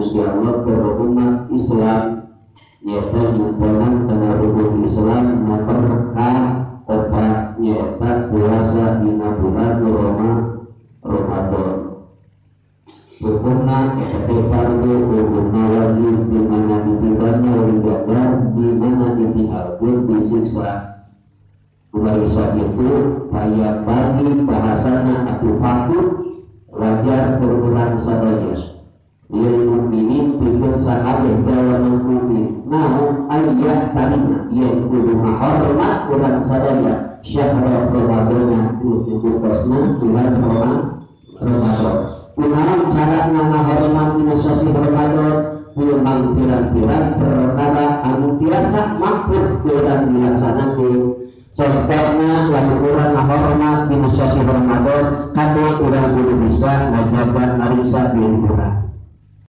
Gusti Allah ke umat Islam nyata nyimponan karena rukun Islam maka Mekah obat nyata puasa dina bulan Ramadan hukumna seperti fardu hukumna wajib dimana dipidana dan dimana ditinggalkan disiksa oleh sebab itu saya bagi bahasanya aku patut wajar berulang sadaya lil mukminin pikir sahabat dalam mukmin namun ayat tadinya yang kudu mahormat kurang sadaya syahrul Ramadan itu khususnya bulan Ramadan. Kunaon cara ngahormat dina sasi Ramadan memang pirang-pirang perkara anu biasa makruh kurang dilaksanakeun. Contohnya selama kurang ngahormat dina sasi Ramadan karena kurang kudu bisa ngajaban arisa di bulan.